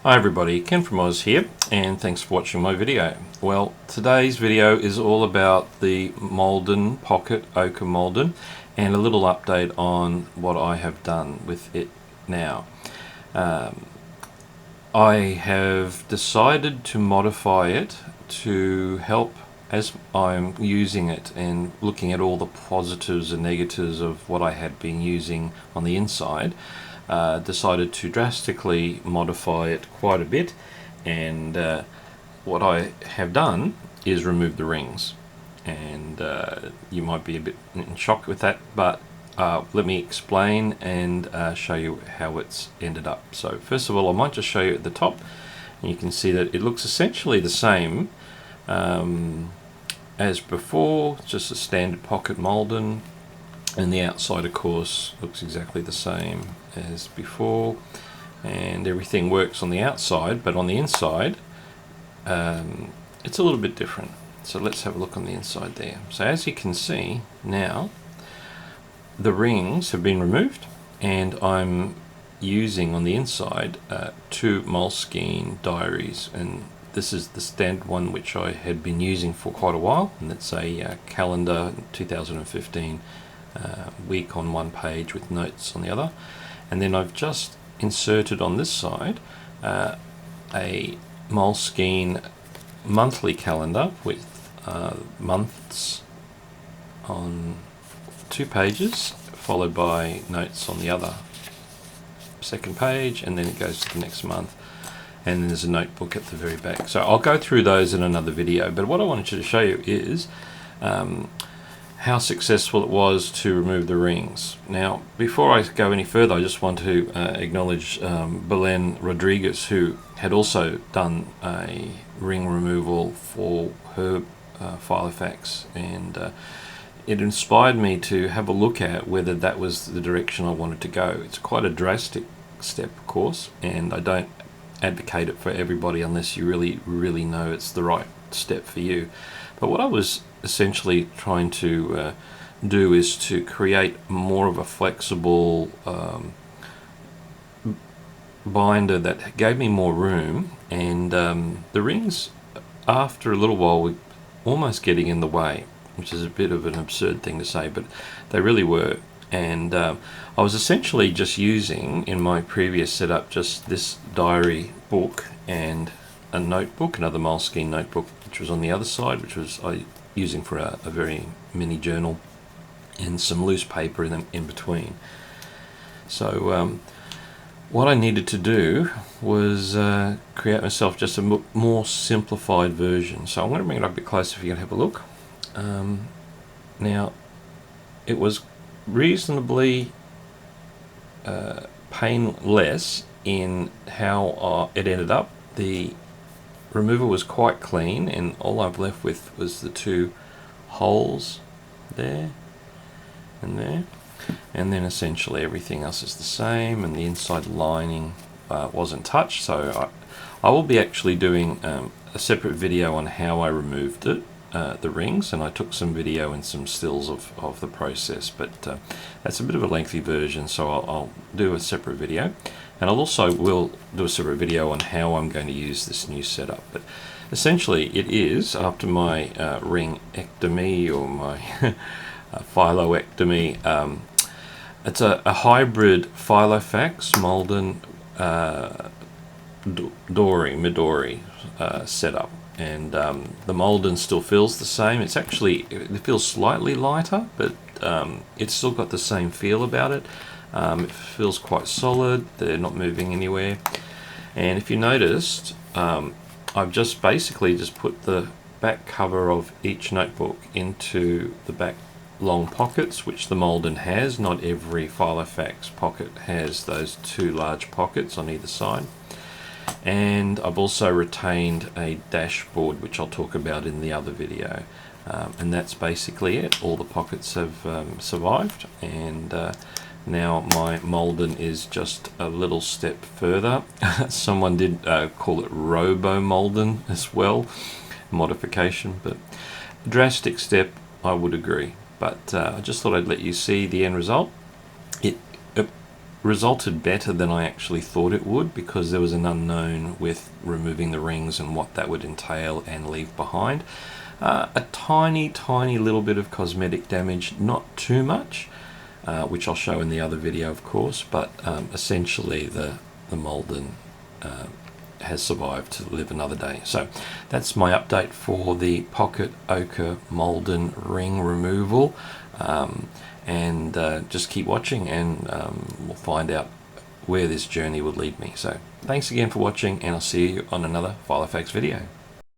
Hi everybody, Ken from Oz here, and thanks for watching my video. Well, today's video is all about the Malden Pocket Ochre Malden and a little update on what I have done with it now. I have decided to modify it to help as I'm using it and looking at all the positives and negatives of what I had been using on the inside. Decided to drastically modify it quite a bit, and what I have done is remove the rings, and you might be a bit in shock with that, but let me explain and show you how it's ended up. So first of all, I might just show you at the top, and you can see that it looks essentially the same as before, just a standard pocket Malden. And the outside, of course, looks exactly the same as before, and everything works on the outside, but on the inside it's a little bit different. So let's have a look on the inside there. So as you can see now, the rings have been removed, and I'm using on the inside two Moleskine diaries, and this is the standard one which I had been using for quite a while, and it's a calendar 2015 week on one page with notes on the other. And then I've just inserted on this side a Moleskine monthly calendar with months on 2 pages, followed by notes on the other second page, and then it goes to the next month, and then there's a notebook at the very back. So I'll go through those in another video, but what I wanted to show you is how successful it was to remove the rings. Now, before I go any further, I just want to acknowledge Belen Rodriguez, who had also done a ring removal for her Filofax, and it inspired me to have a look at whether that was the direction I wanted to go. It's quite a drastic step, of course, and I don't advocate it for everybody unless you really know it's the right step for you. But what I was essentially trying to do is to create more of a flexible binder that gave me more room, and the rings, after a little while, were almost getting in the way, which is a bit of an absurd thing to say, but they really were. And I was essentially just using, in my previous setup, just this diary book and a notebook, another Moleskine notebook, which was on the other side, which was using for a very mini journal, and some loose paper in between. So what I needed to do was create myself just a more simplified version. So I'm going to bring it up a bit closer if you can have a look. Now, it was reasonably painless in how it ended up. The removal was quite clean, and all I've left with was the 2 holes there and there, and then essentially everything else is the same, and the inside lining wasn't touched. So I will be actually doing a separate video on how I removed it, the rings, and I took some video and some stills of the process, but that's a bit of a lengthy version, so I'll do a separate video. And I'll also will do a separate video on how I'm going to use this new setup. But essentially it is, after my ringectomy or my filoectomy, it's a hybrid Filofax Malden Midori setup. And the Malden still feels the same. It feels slightly lighter, but it's still got the same feel about it. It feels quite solid, they're not moving anywhere. And if you noticed, I've just basically just put the back cover of each notebook into the back long pockets, which the Malden has. Not every Filofax pocket has those 2 large pockets on either side. And I've also retained a dashboard, which I'll talk about in the other video. And that's basically it. All the pockets have survived, and now my Malden is just a little step further. Someone did call it Robo Malden as well, modification, but drastic step, I would agree. But I just thought I'd let you see the end result. It resulted better than I actually thought it would, because there was an unknown with removing the rings and what that would entail and leave behind. A tiny little bit of cosmetic damage, not too much, which I'll show in the other video of course, but essentially the Malden has survived to live another day. So that's my update for the Pocket Ochre Malden ring removal, and just keep watching, and we'll find out where this journey will lead me. So thanks again for watching, and I'll see you on another Filofax video.